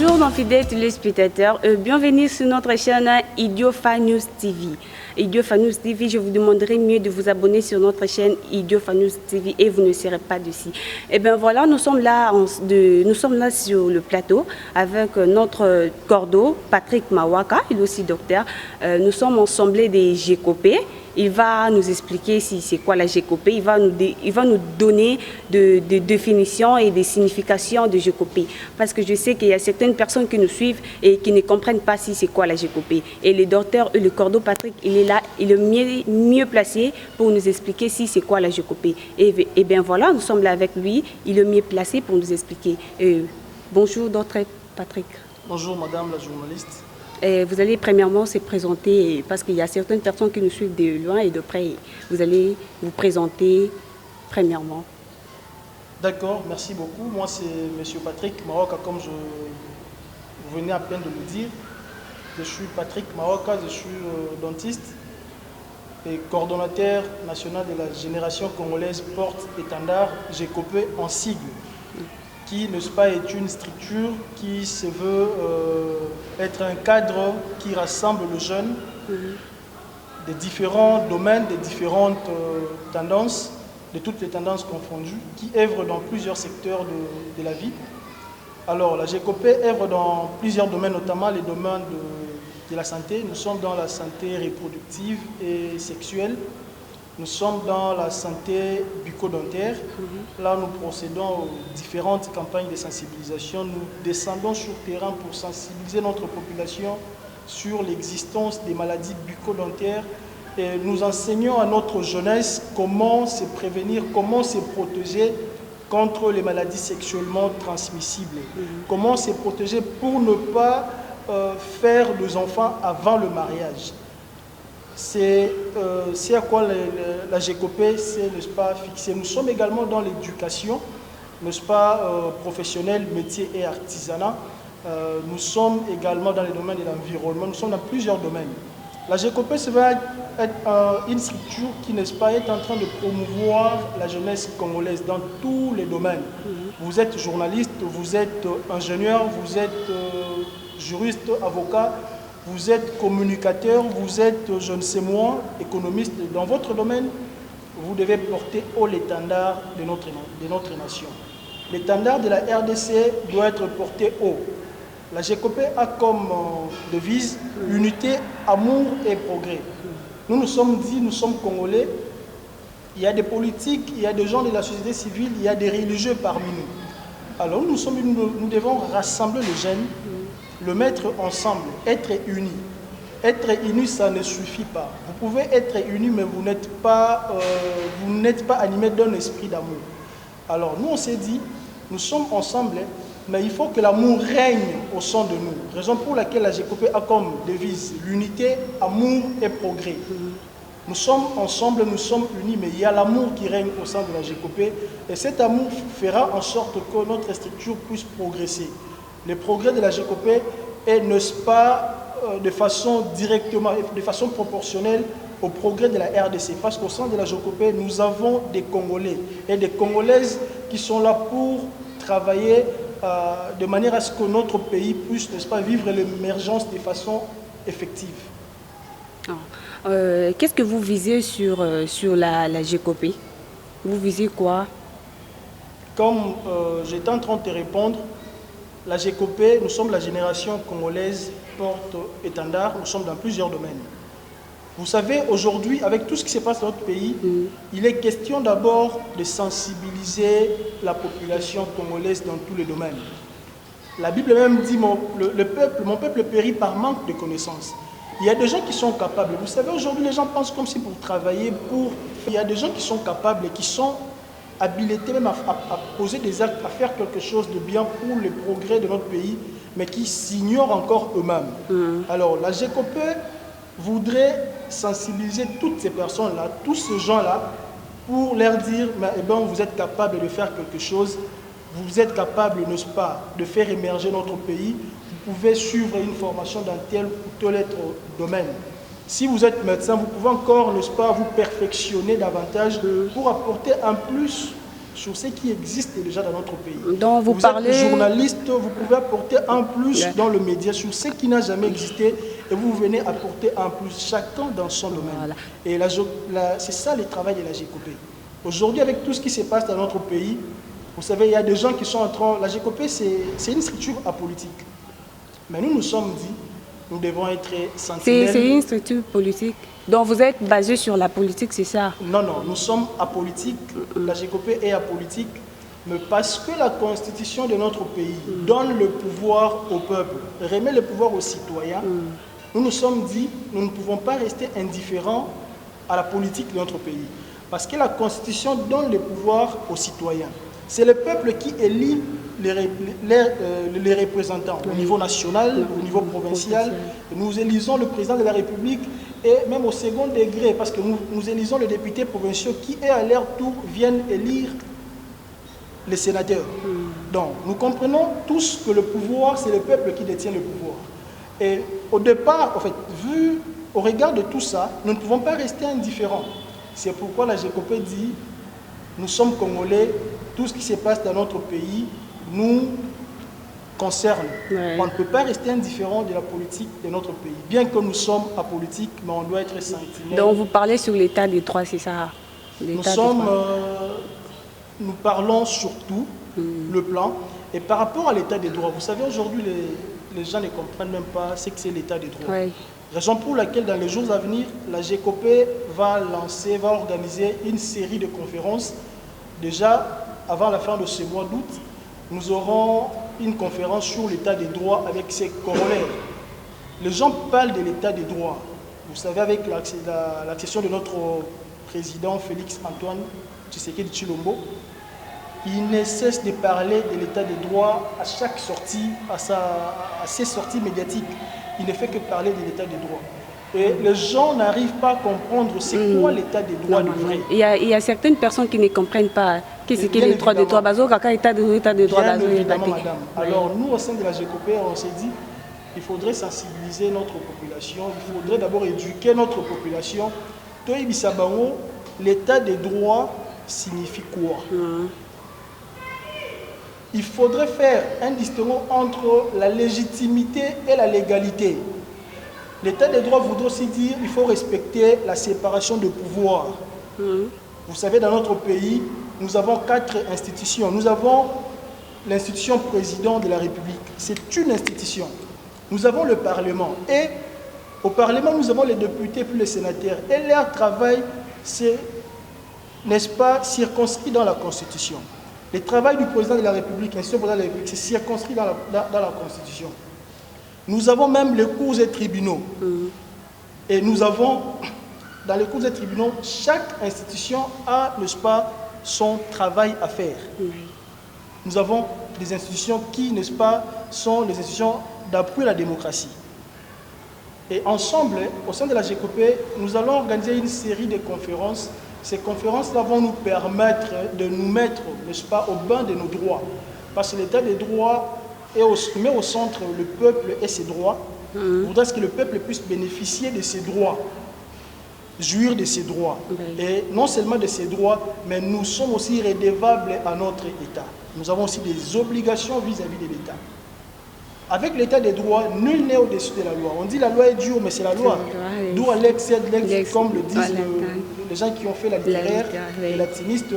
Bonjour nos fidèles téléspectateurs, bienvenue sur notre chaîne Idiofa News TV. Idiofa News TV, je vous demanderai mieux de vous abonner sur notre chaîne Idiofa News TV et vous ne serez pas dessus. Et bien voilà, nous sommes là sur le plateau avec notre cordeau Patrick Mawaka, il est aussi docteur. Nous sommes ensemble des GECOPE. Il va nous expliquer si c'est quoi la GECOPE. Il va nous donner des définitions et des significations de GECOPE. Parce que je sais qu'il y a certaines personnes qui nous suivent et qui ne comprennent pas si c'est quoi la GECOPE. Et le docteur, le cordeau Patrick, il est là, il est mieux placé pour nous expliquer si c'est quoi la GECOPE. Et bien voilà, nous sommes là avec lui, il est mieux placé pour nous expliquer. Bonjour docteur Patrick. Bonjour madame la journaliste. Vous allez premièrement se présenter, parce qu'il y a certaines personnes qui nous suivent de loin et de près. Vous allez vous présenter premièrement. D'accord, merci beaucoup. Moi c'est monsieur Patrick Mawaka, comme vous venez à peine de le dire. Je suis Patrick Mawaka, je suis dentiste et coordonnateur national de la génération congolaise porte-étendard GECOPE en sigle, qui, n'est-ce pas, est une structure qui se veut être un cadre qui rassemble le jeune des différents domaines, des différentes tendances, de toutes les tendances confondues, qui œuvre dans plusieurs secteurs de la vie. Alors, la GECOPE œuvre dans plusieurs domaines, notamment les domaines de la santé. Nous sommes dans la santé reproductive et sexuelle. Nous sommes dans la santé bucco-dentaire. Là, nous procédons aux différentes campagnes de sensibilisation. Nous descendons sur le terrain pour sensibiliser notre population sur l'existence des maladies bucco-dentaires. Et nous enseignons à notre jeunesse comment se prévenir, comment se protéger contre les maladies sexuellement transmissibles. Comment se protéger pour ne pas faire des enfants avant le mariage. C'est à quoi la GECOPE s'est, n'est-ce pas, fixée. Nous sommes également dans l'éducation, n'est-ce pas, professionnelle, métier et artisanat. Nous sommes également dans les domaines de l'environnement. Nous sommes dans plusieurs domaines. La GECOPE va être une structure qui, n'est-ce pas, est en train de promouvoir la jeunesse congolaise dans tous les domaines. Vous êtes journaliste, vous êtes ingénieur, vous êtes juriste, avocat. Vous êtes communicateur, vous êtes, je ne sais moi, économiste. Dans votre domaine, vous devez porter haut l'étendard de notre nation. L'étendard de la RDC doit être porté haut. La GECOPE a comme devise unité, amour et progrès. Nous nous sommes dit, nous sommes Congolais. Il y a des politiques, il y a des gens de la société civile, il y a des religieux parmi nous. Alors nous devons rassembler les jeunes, le mettre ensemble, être unis. Être unis, ça ne suffit pas. Vous pouvez être unis, mais vous n'êtes pas animés d'un esprit d'amour. Alors nous, on s'est dit, nous sommes ensemble, mais il faut que l'amour règne au sein de nous. Raison pour laquelle la GECOPE a comme devise l'unité, amour et progrès. Nous sommes ensemble, nous sommes unis, mais il y a l'amour qui règne au sein de la GECOPE. Et cet amour fera en sorte que notre structure puisse progresser. Le progrès de la GECOPE est, n'est-ce pas, de façon directement, de façon proportionnelle au progrès de la RDC. Parce qu'au sein de la GECOPE, nous avons des Congolais et des Congolaises qui sont là pour travailler de manière à ce que notre pays puisse, n'est-ce pas, vivre l'émergence de façon effective. Qu'est-ce que vous visez sur la GECOPE? Vous visez quoi? Comme j'étais en train de te répondre, la GECOPE, nous sommes la génération congolaise porte-étendard, nous sommes dans plusieurs domaines. Vous savez, aujourd'hui, avec tout ce qui se passe dans notre pays, il est question d'abord de sensibiliser la population congolaise dans tous les domaines. La Bible même dit, mon peuple périt par manque de connaissances. Il y a des gens qui sont capables. Vous savez, aujourd'hui, les gens pensent comme si pour travailler, il y a des gens qui sont capables et qui sont habilités même à poser des actes, à faire quelque chose de bien pour le progrès de notre pays, mais qui s'ignorent encore eux-mêmes. Alors, la GECOPE voudrait sensibiliser toutes ces personnes-là, tous ces gens-là, pour leur dire, eh ben, vous êtes capables de faire quelque chose, vous êtes capables, n'est-ce pas, de faire émerger notre pays, vous pouvez suivre une formation dans tel ou tel autre domaine. Si vous êtes médecin, vous pouvez encore, n'est-ce pas, vous perfectionner davantage pour apporter un plus sur ce qui existe déjà dans notre pays. Donc vous parlez... êtes journaliste, vous pouvez apporter un plus dans le média sur ce qui n'a jamais existé et vous venez apporter un plus, chacun dans son domaine. Voilà. Et c'est ça le travail de la GECOPE. Aujourd'hui, avec tout ce qui se passe dans notre pays, vous savez, il y a des gens qui sont en train... La GECOPE, c'est une structure apolitique. Mais nous nous sommes dit, nous devons être sentinelles. C'est une structure politique. Donc vous êtes basé sur la politique, c'est ça? Non, non, nous sommes apolitiques. La GECOPE est apolitique. Mais parce que la constitution de notre pays donne le pouvoir au peuple, remet le pouvoir aux citoyens, nous nous sommes dit, nous ne pouvons pas rester indifférents à la politique de notre pays. Parce que la constitution donne le pouvoir aux citoyens. C'est le peuple qui élit les représentants au niveau national, au niveau provincial. Nous élisons le président de la République et même au second degré, parce que nous élisons les députés provinciaux qui, à leur tour, viennent élire les sénateurs. Donc, nous comprenons tous que le pouvoir, c'est le peuple qui détient le pouvoir. Et au départ, en fait, vu au regard de tout ça, nous ne pouvons pas rester indifférents. C'est pourquoi la GECOPE dit, nous sommes Congolais, tout ce qui se passe dans notre pays nous concerne. Ouais. On ne peut pas rester indifférent de la politique de notre pays. Bien que nous sommes apolitiques, mais on doit être sentinelle. Donc vous parlez sur l'état des droits, c'est ça? Nous parlons surtout le plan. Et par rapport à l'état des droits, vous savez, aujourd'hui, les gens ne comprennent même pas ce que c'est l'état des droits. Ouais. Raison pour laquelle, dans les jours à venir, la GECOPE va organiser une série de conférences. Déjà, avant la fin de ce mois d'août, nous aurons une conférence sur l'état des droits avec ses corollaires. Les gens parlent de l'état des droits. Vous savez, avec l'accession de notre président Félix Antoine Tshisekedi Tshilombo, il ne cesse de parler de l'état des droits à chaque sortie, à ses sorties médiatiques. Il ne fait que parler de l'état des droits. Et les gens n'arrivent pas à comprendre c'est quoi l'état des droits de vrai. Il y a certaines personnes qui ne comprennent pas qu'est-ce que les droits de droits. État de droits. Évidemment, madame. Alors, nous, au sein de la GECOPE, on s'est dit qu'il faudrait sensibiliser notre population, il faudrait d'abord éduquer notre population. L'état des droits signifie quoi? Il faudrait faire un distinguo entre la légitimité et la légalité. L'état des droits voudrait aussi dire qu'il faut respecter la séparation de pouvoirs. Vous savez, dans notre pays, nous avons 4 institutions. Nous avons l'institution président de la République. C'est une institution. Nous avons le Parlement. Et au Parlement, nous avons les députés puis les sénateurs. Et leur travail, c'est, n'est-ce pas, circonscrit dans la Constitution. Le travail du président de la République, l'institution président de la République, c'est circonscrit dans la Constitution. Nous avons même les cours et tribunaux. Et nous avons, dans les cours et tribunaux, chaque institution a, n'est-ce pas, son travail à faire. Nous avons des institutions qui, n'est-ce pas, sont des institutions d'appui à la démocratie. Et ensemble, au sein de la GECOPE, nous allons organiser une série de conférences. Ces conférences-là vont nous permettre de nous mettre, n'est-ce pas, au bain de nos droits. Parce que l'état des droits met au centre le peuple et ses droits. Il faudrait que le peuple puisse bénéficier de ses droits, jouir de ses droits. Et non seulement de ses droits, mais nous sommes aussi redevables à notre État. Nous avons aussi des obligations vis-à-vis de l'État. Avec l'état des droits, nul n'est au-dessus de la loi. On dit la loi est dure, mais c'est la loi. D'où Alex et Lex, comme le disent les gens qui ont fait la littéraire, les latinistes.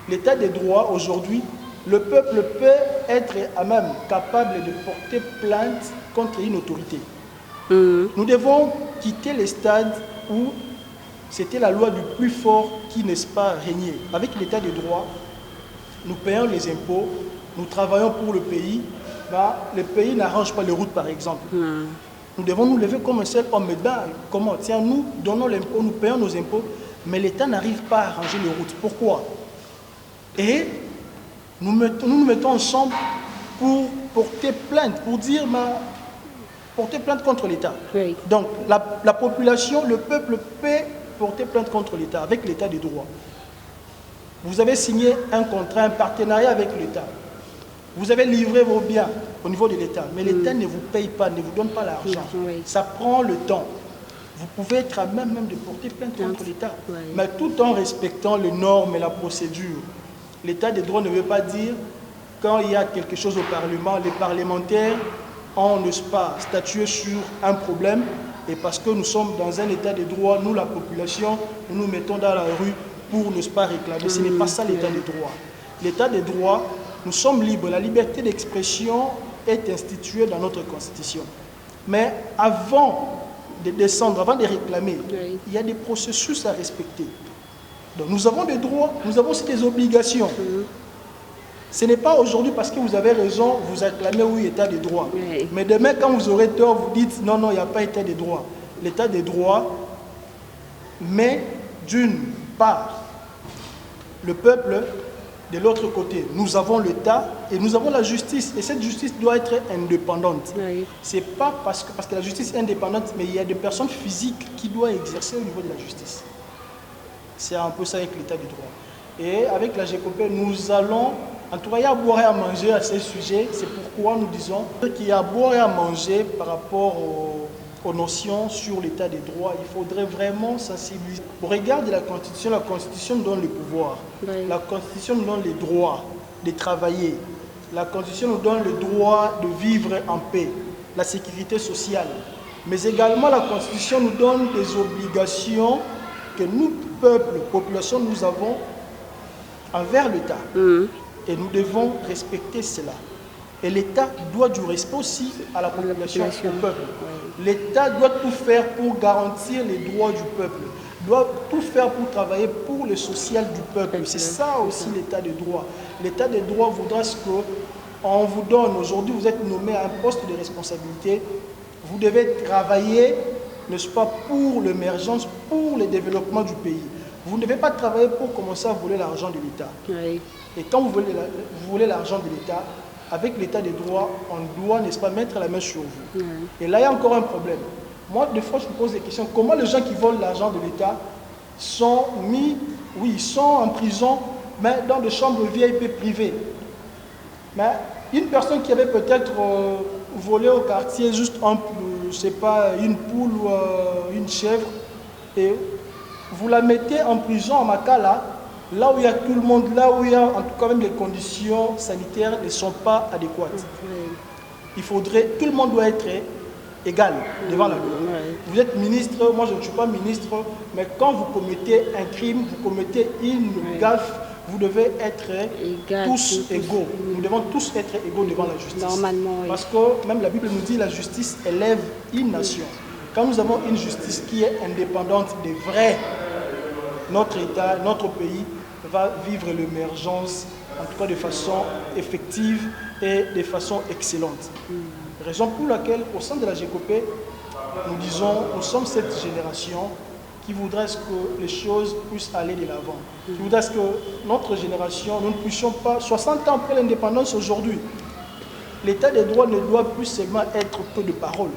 L'état des droits, aujourd'hui, le peuple peut être à même capable de porter plainte contre une autorité. Nous devons quitter les stades où c'était la loi du plus fort qui, n'est-ce pas, régnait. Avec l'état des droits, nous payons les impôts, nous travaillons pour le pays. Le pays n'arrange pas les routes, par exemple. Nous devons nous lever comme un seul homme. Comment? Tiens, nous donnons l'impôt, nous payons nos impôts, mais l'État n'arrive pas à arranger les routes. Pourquoi? Et nous nous mettons ensemble pour porter plainte, pour dire, porter plainte contre l'État. Oui. Donc, la population, le peuple peut porter plainte contre l'État, avec l'état des droits. Vous avez signé un contrat, un partenariat avec l'État. Vous avez livré vos biens au niveau de l'État, mais l'État ne vous paye pas, ne vous donne pas l'argent. Oui. Ça prend le temps. Vous pouvez être à même de porter plainte contre l'État, mais tout en respectant les normes et la procédure. L'état de droit ne veut pas dire quand il y a quelque chose au Parlement, les parlementaires ont, n'est-ce pas, statué sur un problème et parce que nous sommes dans un état de droit, nous, la population, nous nous mettons dans la rue pour, n'est-ce pas, réclamer. Ce n'est pas ça l'état de droit. L'état de droit, nous sommes libres. La liberté d'expression est instituée dans notre Constitution. Mais avant de descendre, avant de réclamer, il y a des processus à respecter. Donc nous avons des droits, nous avons aussi des obligations. Ce n'est pas aujourd'hui parce que vous avez raison, vous acclamez oui, état de droit. Mais demain, quand vous aurez tort, vous dites non, non, il n'y a pas état de droit. L'état de droit met d'une part le peuple, de l'autre côté, nous avons l'État et nous avons la justice. Et cette justice doit être indépendante. Ce n'est pas parce que la justice est indépendante, mais il y a des personnes physiques qui doivent exercer au niveau de la justice. C'est un peu ça avec l'État du droit. Et avec la GECOPE, nous allons, en tout cas, il y a à boire et à manger à ces sujets. C'est pourquoi nous disons qu'il y a à boire et à manger par rapport aux notions sur l'état des droits. Il faudrait vraiment sensibiliser. Au regard de la Constitution nous donne le pouvoir. La Constitution nous donne les droits de travailler. La Constitution nous donne le droit de vivre en paix, la sécurité sociale. Mais également, la Constitution nous donne des obligations que nous, peuple, population, nous avons envers l'État. Et nous devons respecter cela. Et l'État doit du respect aussi à la population, au peuple. L'État doit tout faire pour garantir les droits du peuple. Doit tout faire pour travailler pour le social du peuple. C'est ça aussi l'état de droit. L'état de droit voudra ce qu'on vous donne. Aujourd'hui, vous êtes nommé à un poste de responsabilité. Vous devez travailler, n'est-ce pas, pour l'émergence, pour le développement du pays. Vous ne devez pas travailler pour commencer à voler l'argent de l'État. Et quand vous volez l'argent de l'État, avec l'état des droits, on doit, n'est-ce pas, mettre la main sur vous. Et là, il y a encore un problème. Moi, des fois, je me pose des questions. Comment les gens qui volent l'argent de l'État sont mis, oui, ils sont en prison, mais dans des chambres VIP privées. Mais une personne qui avait peut-être volé au quartier juste je sais pas, une poule ou une chèvre, et vous la mettez en prison à Makala, là où il y a tout le monde, là où il y a en tout cas même les conditions sanitaires ne sont pas adéquates. Il faudrait, tout le monde doit être égal devant la loi. Vous êtes ministre, moi je ne suis pas ministre, mais quand vous commettez un crime, vous commettez une gaffe, vous devez être tous égaux. Nous devons tous être égaux devant la justice. Normalement, oui. Parce que même la Bible nous dit que la justice élève une nation. Quand nous avons une justice qui est indépendante des vrais, notre État, notre pays va vivre l'émergence, en tout cas de façon effective et de façon excellente. Raison pour laquelle, au sein de la GECOPE, nous disons, nous sommes cette génération qui voudrait que les choses puissent aller de l'avant. Qui voudrait que notre génération, nous ne puissions pas, 60 ans après l'indépendance aujourd'hui, l'état des droits ne doit plus seulement être que de paroles.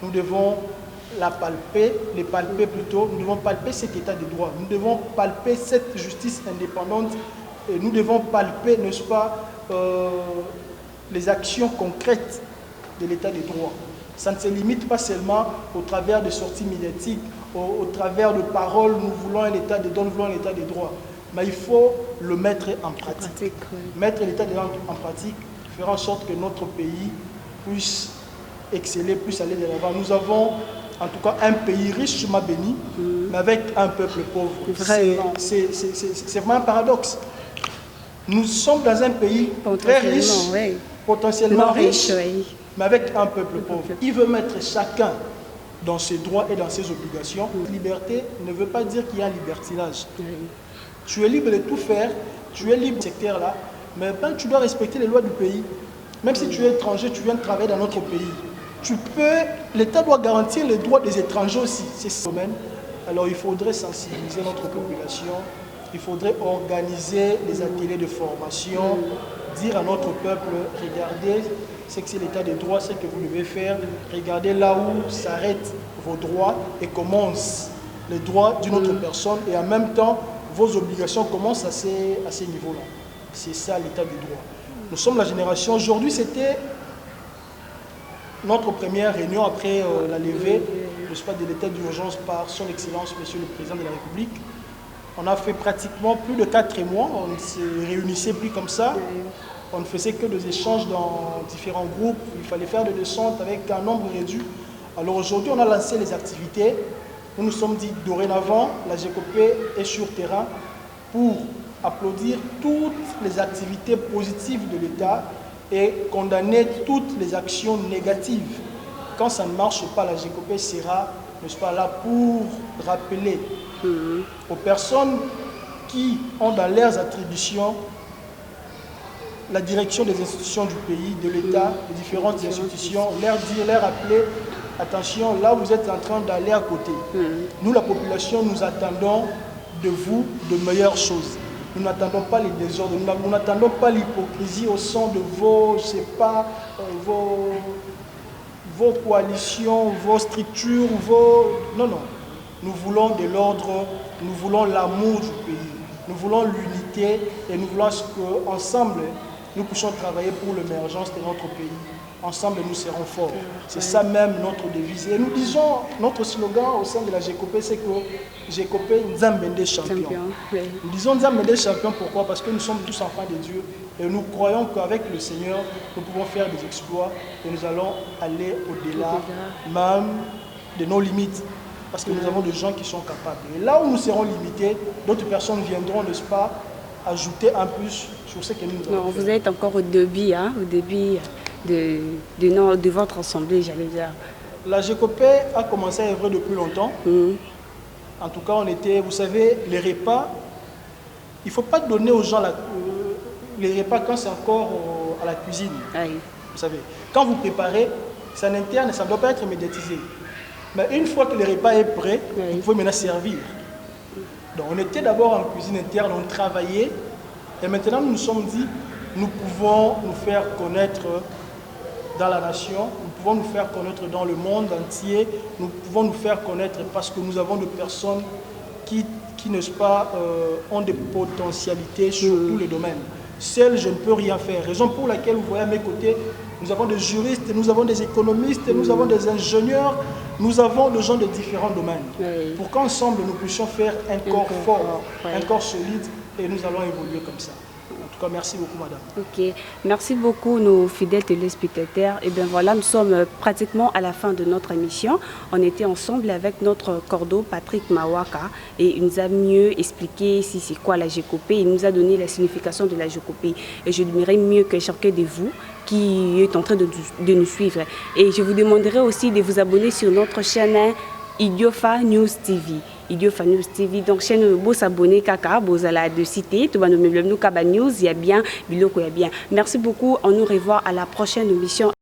Nous devons la palper, les palper plutôt, nous devons palper cet état de droit, nous devons palper cette justice indépendante et nous devons palper, n'est-ce pas, les actions concrètes de l'état de droit. Ça ne se limite pas seulement au travers de sorties médiatiques, au travers de paroles, nous voulons un état de droit, nous voulons un état de droit. Mais il faut le mettre en pratique. Mettre l'état de droit en pratique, faire en sorte que notre pays puisse exceller, puisse aller de l'avant. Nous avons en tout cas un pays richement béni, mais avec un peuple pauvre. C'est vraiment un paradoxe. Nous sommes dans un pays très riche, potentiellement riche, mais avec un peuple pauvre. Il veut mettre chacun dans ses droits et dans ses obligations. Liberté ne veut pas dire qu'il y a un libertinage. Tu es libre de tout faire, tu es libre de ce secteur-là, mais ben, tu dois respecter les lois du pays. Même si tu es étranger, tu viens de travailler dans notre pays. L'État doit garantir les droits des étrangers aussi, c'est ce domaine. Alors il faudrait sensibiliser notre population, il faudrait organiser des ateliers de formation, dire à notre peuple, regardez ce que c'est l'état des droits, ce que vous devez faire, regardez là où s'arrêtent vos droits et commencent les droits d'une autre personne et en même temps vos obligations commencent à ces niveaux-là. C'est ça l'état du droit. Nous sommes la génération, aujourd'hui c'était notre première réunion après la levée de l'état d'urgence par son Excellence, Monsieur le Président de la République. On a fait pratiquement plus de 4 mois, on ne se réunissait plus comme ça. On ne faisait que des échanges dans différents groupes, il fallait faire des descentes avec un nombre réduit. Alors aujourd'hui, on a lancé les activités. Nous nous sommes dit dorénavant, la GECOPE est sur terrain pour applaudir toutes les activités positives de l'État et condamner toutes les actions négatives. Quand ça ne marche pas, la GECOPE sera, n'est-ce pas, là pour rappeler aux personnes qui ont dans leurs attributions la direction des institutions du pays, de l'État, des différentes institutions, leur dire, leur rappeler, attention, là vous êtes en train d'aller à côté. Nous, la population, nous attendons de vous de meilleures choses. Nous n'attendons pas les désordres, nous n'attendons pas l'hypocrisie au sein de vos, je sais pas, vos coalitions, vos structures, Non, non. Nous voulons de l'ordre, nous voulons l'amour du pays, nous voulons l'unité et nous voulons qu'ensemble, nous puissions travailler pour l'émergence de notre pays. Ensemble, nous serons forts. C'est ça même notre devise. Et nous disons, notre slogan au sein de la GECOPE, c'est que GECOPE Nzambende champion. Nous disons Nzambende champion, pourquoi? Parce que nous sommes tous enfants de Dieu et nous croyons qu'avec le Seigneur, nous pouvons faire des exploits et nous allons aller au-delà même de nos limites. Parce que nous avons des gens qui sont capables. Et là où nous serons limités, d'autres personnes viendront, n'est-ce pas, ajouter un plus sur ce que nous avons fait. Vous êtes encore au début, hein, au début de votre assemblée, j'allais dire. La GECOPE a commencé à œuvrer depuis longtemps. En tout cas, on était, vous savez, les repas, il ne faut pas donner aux gens les repas quand c'est encore à la cuisine. Vous savez, quand vous préparez, c'est en interne, ça ne doit pas être médiatisé. Mais une fois que le repas est prêt, vous pouvez maintenant servir. Donc on était d'abord en cuisine interne, on travaillait. Et maintenant nous nous sommes dit, nous pouvons nous faire connaître dans la nation, nous pouvons nous faire connaître dans le monde entier, nous pouvons nous faire connaître parce que nous avons des personnes qui n'est-ce pas, ont des potentialités sur tous les domaines. Seul, je ne peux rien faire. Raison pour laquelle vous voyez à mes côtés, nous avons des juristes, nous avons des économistes, nous avons des ingénieurs, nous avons des gens de différents domaines. Pour qu'ensemble, nous puissions faire un corps fort, un corps solide, et nous allons évoluer comme ça. En tout cas, merci beaucoup, madame. Ok, merci beaucoup, nos fidèles téléspectateurs. Et bien voilà, nous sommes pratiquement à la fin de notre émission. On était ensemble avec notre cordeau, Patrick Mawaka, et il nous a mieux expliqué si c'est quoi la GECOPE. Il nous a donné la signification de la GECOPE. Et je dirais mieux que chacun de vous qui est en train de nous suivre. Et je vous demanderai aussi de vous abonner sur notre chaîne Idiofa News TV. Idiofa News TV, donc chaîne beau s'abonner kaka, beau à de citer, tout va nous news, il y a bien, biloko il y a bien. Merci beaucoup, on nous revoit à la prochaine émission.